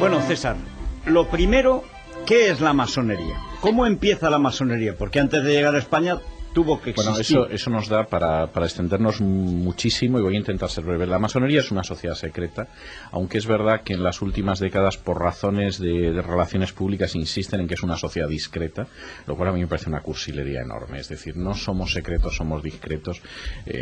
Bueno, César, lo primero, ¿qué es la masonería? ¿Cómo empieza la masonería? Porque antes de llegar a España tuvo que existir. Bueno, eso nos da para extendernos muchísimo, y voy a intentar ser breve. La masonería es una sociedad secreta, aunque es verdad que en las últimas décadas, por razones de relaciones públicas, insisten en que es una sociedad discreta, lo cual a mí me parece una cursilería enorme. Es decir, no somos secretos, somos discretos.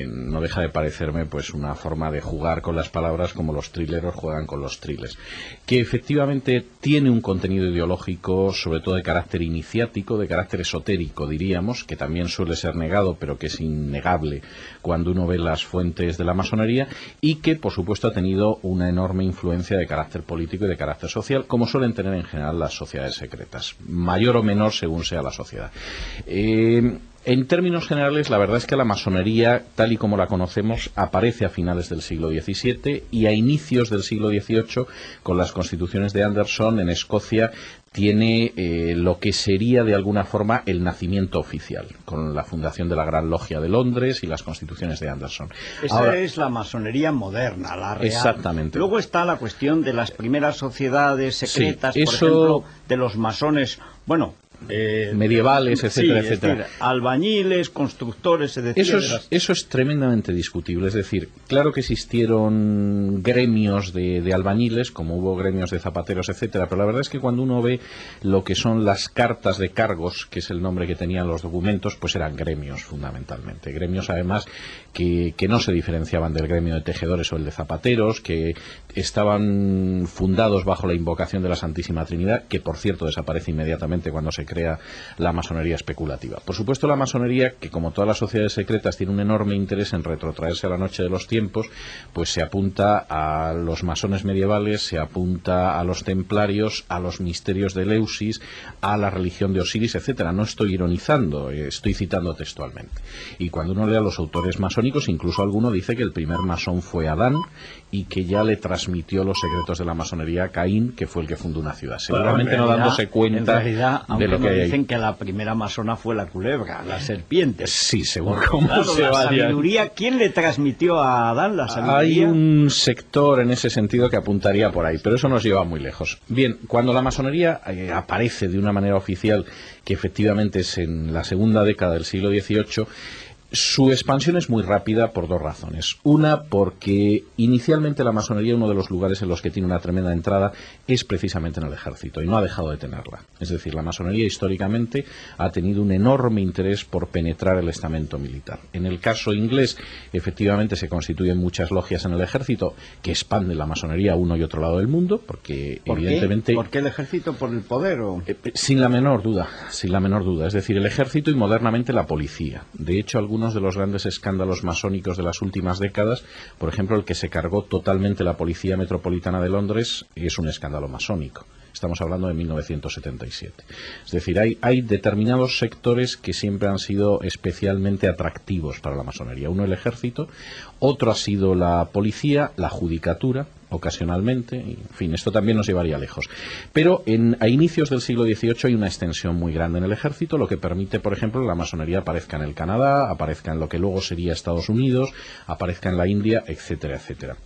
No deja de parecerme pues una forma de jugar con las palabras como los trileros juegan con los triles. Que efectivamente tiene un contenido ideológico, sobre todo de carácter iniciático, de carácter esotérico, diríamos, que también suele ser negado, pero que es innegable cuando uno ve las fuentes de la masonería, y que por supuesto ha tenido una enorme influencia de carácter político y de carácter social, como suelen tener en general las sociedades secretas, mayor o menor según sea la sociedad. En términos generales, la verdad es que la masonería, tal y como la conocemos, aparece a finales del siglo XVII y a inicios del siglo XVIII, con las constituciones de Anderson en Escocia, tiene lo que sería de alguna forma el nacimiento oficial, con la fundación de la Gran Logia de Londres y las constituciones de Anderson. Esa es la masonería moderna, la real. Exactamente. Luego está la cuestión de las primeras sociedades secretas, sí, por ejemplo, de los masones, bueno, medievales, etcétera, sí, etcétera. Es decir, albañiles, constructores, se decía. Eso es tremendamente discutible. Es decir, claro que existieron gremios de albañiles, como hubo gremios de zapateros, etcétera, pero la verdad es que cuando uno ve lo que son las cartas de cargos, que es el nombre que tenían los documentos, pues eran gremios fundamentalmente. Gremios además que no se diferenciaban del gremio de tejedores o el de zapateros, que estaban fundados bajo la invocación de la Santísima Trinidad, que por cierto desaparece inmediatamente cuando se crea la masonería especulativa. Por supuesto, la masonería, que como todas las sociedades secretas tiene un enorme interés en retrotraerse a la noche de los tiempos, pues se apunta a los masones medievales, se apunta a los templarios, a los misterios de Eleusis, a la religión de Osiris, etcétera. No estoy ironizando, estoy citando textualmente. Y cuando uno lee a los autores masónicos, incluso alguno dice que el primer masón fue Adán y que ya le transmitió los secretos de la masonería a Caín, que fue el que fundó una ciudad. Seguramente no dándose cuenta de lo que hay. Dicen que la primera masona fue la culebra, la serpiente. Sí, según cómo claro, se la vaya. Sabiduría, ¿quién le transmitió a Adán la sabiduría? Hay un sector en ese sentido que apuntaría por ahí, pero eso nos lleva muy lejos. Bien, cuando la masonería aparece de una manera oficial, que efectivamente es en la segunda década del siglo XVIII, su expansión es muy rápida por dos razones. Una, porque inicialmente la masonería, uno de los lugares en los que tiene una tremenda entrada, es precisamente en el ejército, y no ha dejado de tenerla. Es decir, la masonería históricamente ha tenido un enorme interés por penetrar el estamento militar. En el caso inglés, efectivamente se constituyen muchas logias en el ejército que expanden la masonería a uno y otro lado del mundo, porque evidentemente... ¿Por qué el ejército? ¿Por el poder? Sin la menor duda, sin la menor duda. Es decir, el ejército y modernamente la policía. De hecho, algunos de los grandes escándalos masónicos de las últimas décadas, por ejemplo, el que se cargó totalmente la Policía Metropolitana de Londres, es un escándalo masónico. Estamos hablando de 1977. Es decir, hay determinados sectores que siempre han sido especialmente atractivos para la masonería. Uno, el ejército; otro ha sido la policía, la judicatura, ocasionalmente, en fin, esto también nos llevaría lejos. Pero a inicios del siglo XVIII hay una extensión muy grande en el ejército, lo que permite, por ejemplo, que la masonería aparezca en el Canadá, aparezca en lo que luego sería Estados Unidos, aparezca en la India, etcétera, etcétera.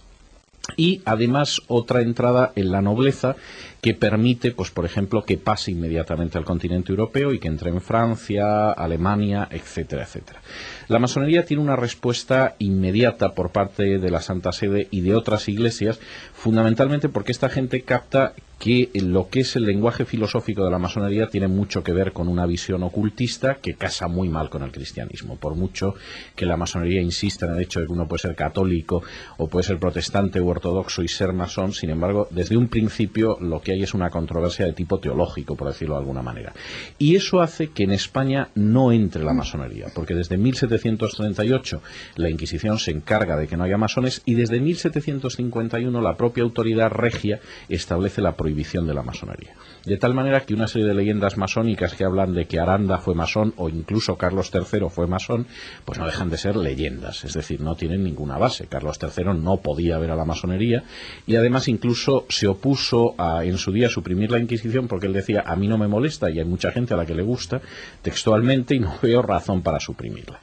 Y además otra entrada en la nobleza que permite, pues por ejemplo, que pase inmediatamente al continente europeo y que entre en Francia, Alemania, etcétera, etcétera. La masonería tiene una respuesta inmediata por parte de la Santa Sede y de otras iglesias, fundamentalmente porque esta gente capta que lo que es el lenguaje filosófico de la masonería tiene mucho que ver con una visión ocultista que casa muy mal con el cristianismo. Por mucho que la masonería insista en el hecho de que uno puede ser católico o puede ser protestante u ortodoxo y ser masón, sin embargo, desde un principio lo que hay es una controversia de tipo teológico, por decirlo de alguna manera. Y eso hace que en España no entre la masonería, porque desde 1738 la Inquisición se encarga de que no haya masones y desde 1751 la propia autoridad regia establece la prohibición de la masonería. De tal manera que una serie de leyendas masónicas que hablan de que Aranda fue masón o incluso Carlos III fue masón, pues no dejan de ser leyendas, es decir, no tienen ninguna base. Carlos III no podía ver a la masonería y además incluso se opuso en su día a suprimir la Inquisición porque él decía: a mí no me molesta y hay mucha gente a la que le gusta, textualmente, y no veo razón para suprimirla.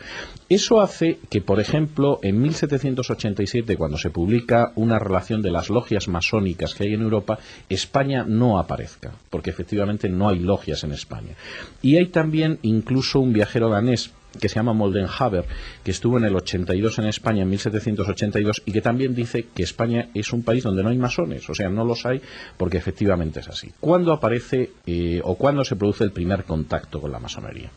Eso hace que, por ejemplo, en 1787, cuando se publica una relación de las logias masónicas que hay en Europa, España España no aparezca, porque efectivamente no hay logias en España. Y hay también incluso un viajero danés que se llama Moldenhaber, que estuvo en el 82 en España, en 1782, y que también dice que España es un país donde no hay masones, o sea, no los hay, porque efectivamente es así. ¿Cuándo aparece o cuándo se produce el primer contacto con la masonería?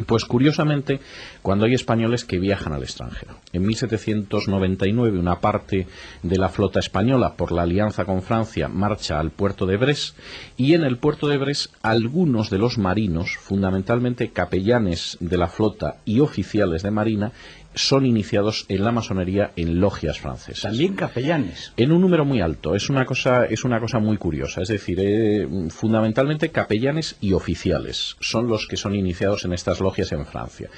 Pues curiosamente, cuando hay españoles que viajan al extranjero. En 1799 una parte de la flota española, por la alianza con Francia, marcha al puerto de Brest, y en el puerto de Brest algunos de los marinos, fundamentalmente capellanes de la flota y oficiales de marina, son iniciados en la masonería en logias francesas. También capellanes. En un número muy alto. Es una cosa muy curiosa. Es decir, fundamentalmente capellanes y oficiales son los que son iniciados en estas logias en Francia.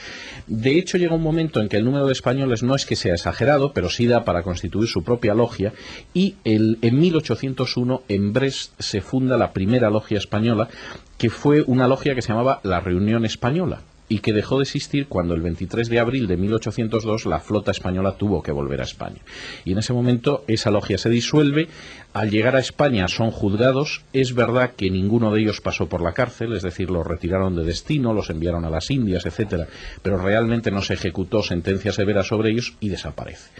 De hecho, llega un momento en que el número de españoles no es que sea exagerado, pero sí da para constituir su propia logia, y en 1801 en Brest se funda la primera logia española, que fue una logia que se llamaba la Reunión Española, y que dejó de existir cuando el 23 de abril de 1802 la flota española tuvo que volver a España. Y en ese momento esa logia se disuelve. Al llegar a España son juzgados. Es verdad que ninguno de ellos pasó por la cárcel, es decir, los retiraron de destino, los enviaron a las Indias, etcétera, pero realmente no se ejecutó sentencia severa sobre ellos y desaparece.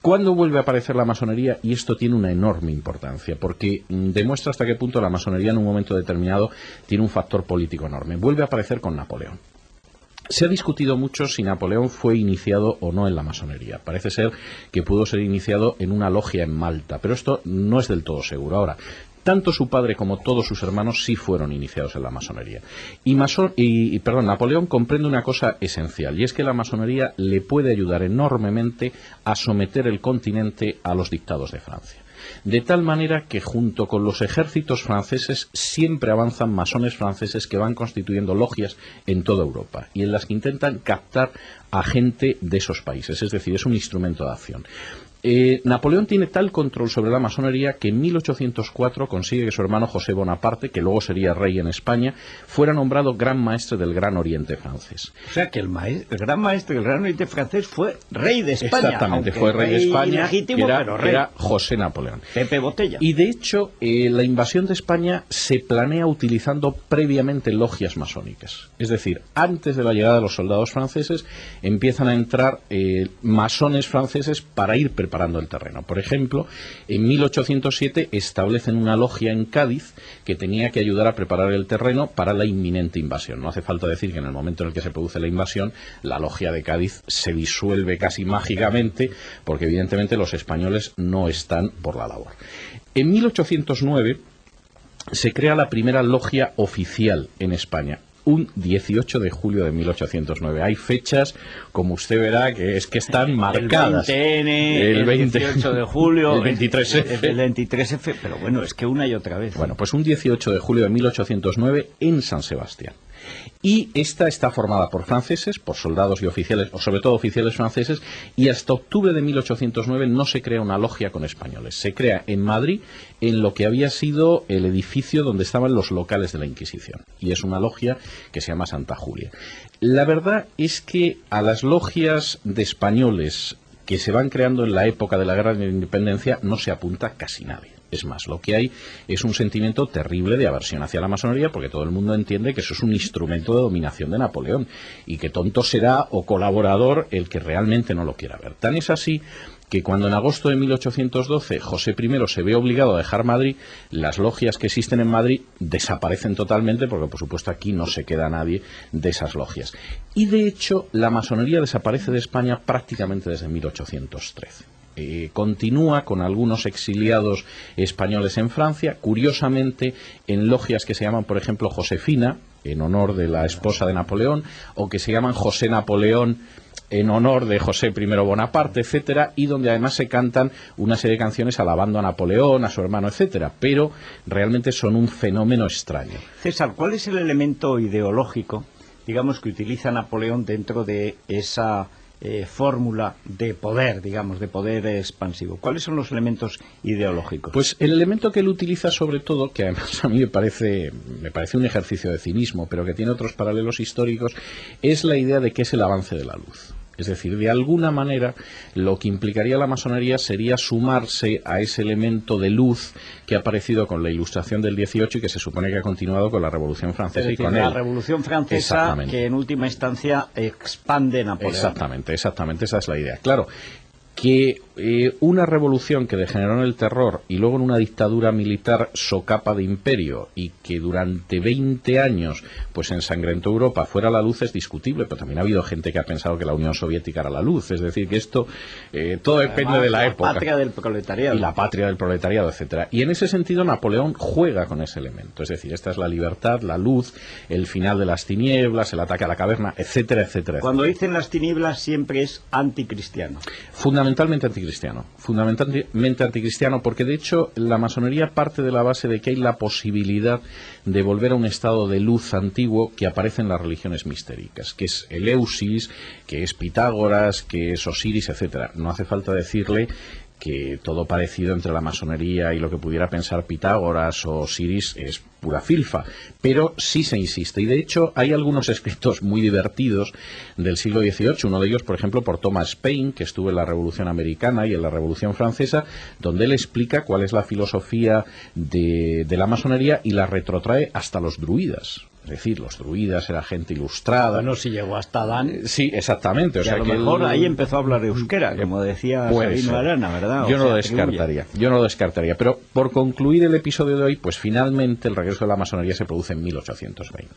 ¿Cuándo vuelve a aparecer la masonería? Y esto tiene una enorme importancia, porque demuestra hasta qué punto la masonería en un momento determinado tiene un factor político enorme. Vuelve a aparecer con Napoleón. Se ha discutido mucho si Napoleón fue iniciado o no en la masonería. Parece ser que pudo ser iniciado en una logia en Malta, pero esto no es del todo seguro. Ahora, tanto su padre como todos sus hermanos sí fueron iniciados en la masonería. Napoleón comprende una cosa esencial, y es que la masonería le puede ayudar enormemente a someter el continente a los dictados de Francia. De tal manera que junto con los ejércitos franceses siempre avanzan masones franceses que van constituyendo logias en toda Europa y en las que intentan captar a gente de esos países, es decir, es un instrumento de acción. Napoleón tiene tal control sobre la masonería que en 1804 consigue que su hermano José Bonaparte, que luego sería rey en España, fuera nombrado Gran Maestre del Gran Oriente francés. O sea que el Gran Maestre del Gran Oriente francés fue rey de España. Exactamente, fue rey de España, legítimo, pero rey. Era José Napoleón. Pepe Botella. Y de hecho, la invasión de España se planea utilizando previamente logias masónicas. Es decir, antes de la llegada de los soldados franceses, empiezan a entrar masones franceses para ir preparando el terreno. Por ejemplo, en 1807 establecen una logia en Cádiz que tenía que ayudar a preparar el terreno para la inminente invasión. No hace falta decir que en el momento en el que se produce la invasión, la logia de Cádiz se disuelve casi mágicamente, porque evidentemente los españoles no están por la labor. En 1809 se crea la primera logia oficial en España, un 18 de julio de 1809. Hay fechas, como usted verá, que están marcadas. El 28 de julio, el 23F. El 23F, pero bueno, es que una y otra vez. Bueno, pues un 18 de julio de 1809 en San Sebastián. Y esta está formada por franceses, por soldados y oficiales, o sobre todo oficiales franceses, y hasta octubre de 1809 no se crea una logia con españoles. Se crea en Madrid, en lo que había sido el edificio donde estaban los locales de la Inquisición. Y es una logia que se llama Santa Julia. La verdad es que a las logias de españoles que se van creando en la época de la Guerra de la Independencia no se apunta casi nadie. Es más, lo que hay es un sentimiento terrible de aversión hacia la masonería, porque todo el mundo entiende que eso es un instrumento de dominación de Napoleón y que tonto será o colaborador el que realmente no lo quiera ver. Tan es así que cuando en agosto de 1812 José I se ve obligado a dejar Madrid, las logias que existen en Madrid desaparecen totalmente, porque por supuesto aquí no se queda nadie de esas logias. Y de hecho la masonería desaparece de España prácticamente desde 1813. Continúa con algunos exiliados españoles en Francia, curiosamente en logias que se llaman, por ejemplo, Josefina, en honor de la esposa de Napoleón, o que se llaman José Napoleón, en honor de José I Bonaparte, etcétera, y donde además se cantan una serie de canciones alabando a Napoleón, a su hermano, etcétera, pero realmente son un fenómeno extraño. César, ¿cuál es el elemento ideológico, digamos, que utiliza Napoleón dentro de esa fórmula de poder, digamos, de poder expansivo? ¿Cuáles son los elementos ideológicos? Pues el elemento que él utiliza sobre todo, que además a mí me parece un ejercicio de cinismo, pero que tiene otros paralelos históricos, es la idea de que es el avance de la luz. Es decir, de alguna manera lo que implicaría la masonería sería sumarse a ese elemento de luz que ha aparecido con la Ilustración del 18 y que se supone que ha continuado con la Revolución Francesa y con la Revolución Francesa, que en última instancia expande Napoleón. Exactamente, esa es la idea. Claro, que una revolución que degeneró en el terror y luego en una dictadura militar socapa de imperio y que durante 20 años pues ensangrentó Europa fuera la luz es discutible, pero también ha habido gente que ha pensado que la Unión Soviética era la luz, es decir, que esto todo depende de la época. La patria del proletariado. Y la patria del proletariado, etcétera. Y en ese sentido Napoleón juega con ese elemento, es decir, esta es la libertad, la luz, el final de las tinieblas, el ataque a la caverna, etcétera, etcétera. Cuando dicen las tinieblas siempre es anticristiano. Fundamentalmente anticristiano, porque de hecho la masonería parte de la base de que hay la posibilidad de volver a un estado de luz antiguo que aparece en las religiones mistéricas, que es Eleusis, que es Pitágoras, que es Osiris, etcétera. No hace falta decirle que todo parecido entre la masonería y lo que pudiera pensar Pitágoras o Osiris es pura filfa, pero sí se insiste, y de hecho hay algunos escritos muy divertidos del siglo XVIII, uno de ellos por ejemplo por Thomas Paine, que estuvo en la Revolución Americana y en la Revolución Francesa, donde él explica cuál es la filosofía de la masonería y la retrotrae hasta los druidas. Es decir, los druidas era gente ilustrada. Bueno, si llegó hasta Adán. Sí, exactamente. O sea, a lo mejor ahí empezó a hablar euskera, como decía Sabino Arana, ¿verdad? Yo no lo descartaría. Pero por concluir el episodio de hoy, pues finalmente el regreso de la masonería se produce en 1820.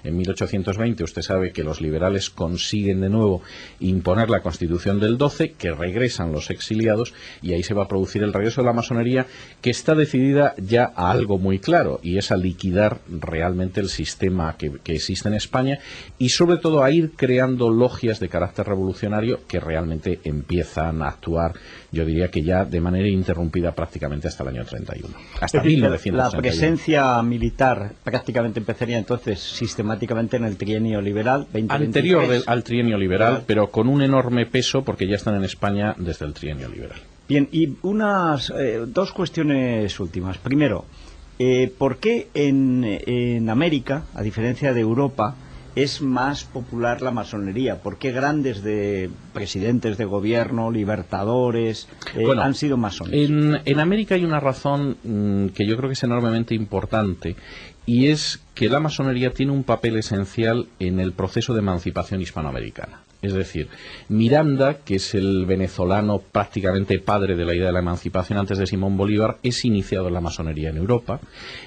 En 1820 usted sabe que los liberales consiguen de nuevo imponer la Constitución del 12, que regresan los exiliados, y ahí se va a producir el regreso de la masonería, que está decidida ya a algo muy claro, y es a liquidar realmente el sistema que existe en España y sobre todo a ir creando logias de carácter revolucionario que realmente empiezan a actuar, yo diría que ya de manera interrumpida prácticamente hasta el año 31. Hasta 1931. La presencia militar prácticamente empezaría entonces sistemáticamente en el trienio liberal. Anterior al trienio liberal, pero con un enorme peso porque ya están en España desde el trienio liberal. Bien, y dos cuestiones últimas. Primero, ¿por qué en América, a diferencia de Europa, es más popular la masonería? ¿Por qué grandes presidentes de gobierno, libertadores, han sido masones? En América hay una razón que yo creo que es enormemente importante, y es que la masonería tiene un papel esencial en el proceso de emancipación hispanoamericana. Es decir, Miranda, que es el venezolano prácticamente padre de la idea de la emancipación antes de Simón Bolívar, es iniciado en la masonería en Europa,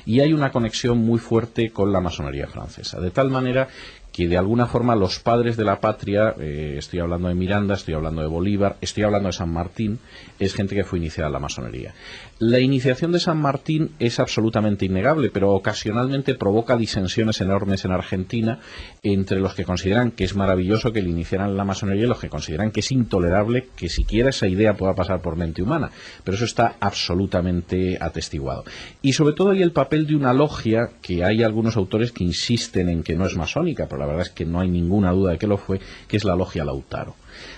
y hay una conexión muy fuerte con la masonería francesa, de tal manera que de alguna forma los padres de la patria, estoy hablando de Miranda, estoy hablando de Bolívar, estoy hablando de San Martín, es gente que fue iniciada en la masonería. La iniciación de San Martín es absolutamente innegable, pero ocasionalmente provoca disensiones enormes en Argentina entre los que consideran que es maravilloso que le iniciaran en la masonería y los que consideran que es intolerable que siquiera esa idea pueda pasar por mente humana, pero eso está absolutamente atestiguado. Y sobre todo hay el papel de una logia, que hay algunos autores que insisten en que no es masónica, pero la verdad es que no hay ninguna duda de que lo fue, que es la logia Lautaro.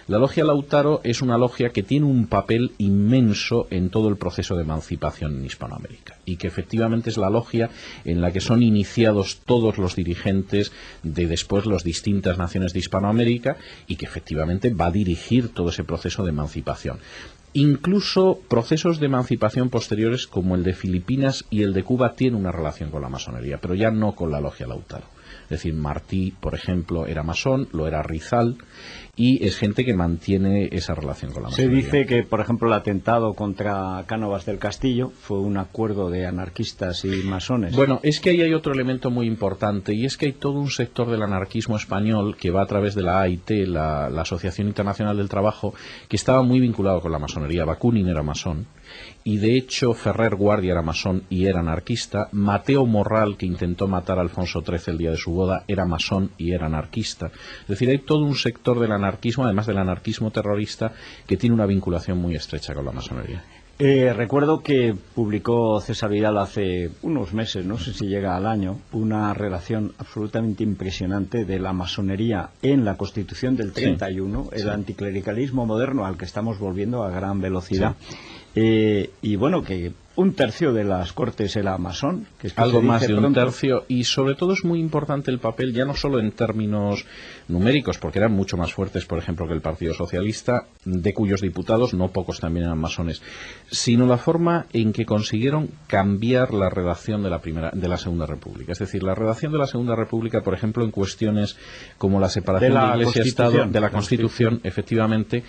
La logia Lautaro es una logia que tiene un papel inmenso en todo el proceso de emancipación en Hispanoamérica, y que efectivamente es la logia en la que son iniciados todos los dirigentes de después las distintas naciones de Hispanoamérica, y que efectivamente va a dirigir todo ese proceso de emancipación. Incluso procesos de emancipación posteriores como el de Filipinas y el de Cuba tienen una relación con la masonería, pero ya no con la logia Lautaro. Es decir, Martí, por ejemplo, era masón, lo era Rizal, y es gente que mantiene esa relación con la masonería. Se dice que, por ejemplo, el atentado contra Cánovas del Castillo fue un acuerdo de anarquistas y masones. Bueno, es que ahí hay otro elemento muy importante, y es que hay todo un sector del anarquismo español que va a través de la AIT, la Asociación Internacional del Trabajo, que estaba muy vinculado con la masonería. Bakunin era masón, y de hecho Ferrer Guardia era masón y era anarquista. Mateo Morral, que intentó matar a Alfonso XIII el día de su boda, era masón y era anarquista. Es decir, hay todo un sector del anarquismo, además del anarquismo terrorista, que tiene una vinculación muy estrecha con la masonería. Recuerdo que publicó César Vidal hace unos meses, no sé si llega al año, una relación absolutamente impresionante de la masonería en la Constitución del 31, el anticlericalismo moderno al que estamos volviendo a gran velocidad. y bueno, que un tercio de las cortes era masón. Que es que algo más de un pronto. tercio, y sobre todo es muy importante el papel, ya no solo en términos numéricos, porque eran mucho más fuertes, por ejemplo, que el Partido Socialista, de cuyos diputados no pocos también eran masones, sino la forma en que consiguieron cambiar la redacción de la Segunda República. Es decir, la redacción de la Segunda República, por ejemplo, en cuestiones como la separación de Iglesia y Estado, de la Constitución, efectivamente.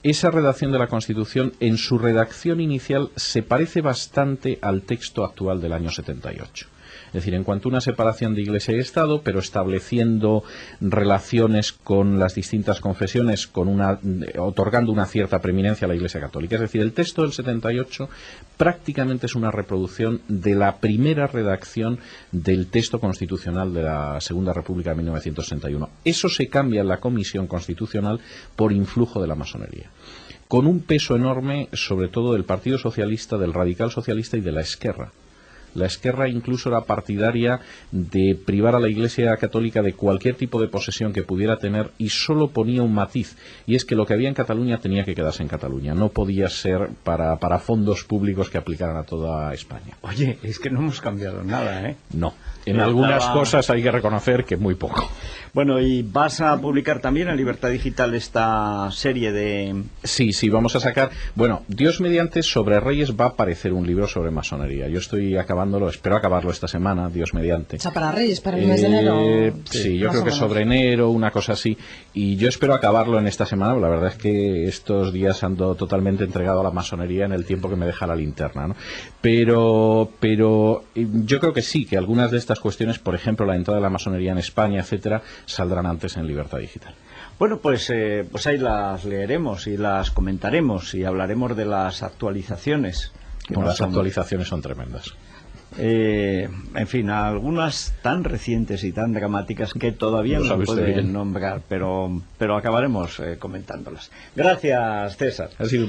Esa redacción de la Constitución, en su redacción inicial, se parece bastante al texto actual del año 78. Es decir, en cuanto a una separación de Iglesia y Estado, pero estableciendo relaciones con las distintas confesiones, otorgando una cierta preeminencia a la Iglesia Católica. Es decir, el texto del 78 prácticamente es una reproducción de la primera redacción del texto constitucional de la Segunda República de 1961. Eso se cambia en la Comisión Constitucional por influjo de la masonería, con un peso enorme, sobre todo del Partido Socialista, del Radical Socialista y de la Esquerra. La Esquerra incluso era partidaria de privar a la Iglesia Católica de cualquier tipo de posesión que pudiera tener, y solo ponía un matiz, y es que lo que había en Cataluña tenía que quedarse en Cataluña, no podía ser para fondos públicos que aplicaran a toda España. Oye, es que no hemos cambiado nada, ¿eh? No, en algunas cosas hay que reconocer que muy poco. Bueno, ¿y vas a publicar también en Libertad Digital esta serie de...? Sí, vamos a sacar... Bueno, Dios mediante, sobre Reyes va a aparecer un libro sobre masonería. Yo estoy acabándolo, espero acabarlo esta semana, Dios mediante. O sea, para Reyes, para el mes de enero. Sí, yo creo que sobre enero, una cosa así. Y yo espero acabarlo en esta semana. La verdad es que estos días ando totalmente entregado a la masonería en el tiempo que me deja la linterna, ¿no? Pero yo creo que sí, que algunas de estas cuestiones, por ejemplo, la entrada de la masonería en España, etcétera, saldrán antes en Libertad Digital. Bueno, pues ahí las leeremos y las comentaremos y hablaremos de las actualizaciones. Bueno, las actualizaciones son tremendas. En fin, algunas tan recientes y tan dramáticas que todavía no se pueden nombrar, pero acabaremos comentándolas. Gracias, César. Ha sido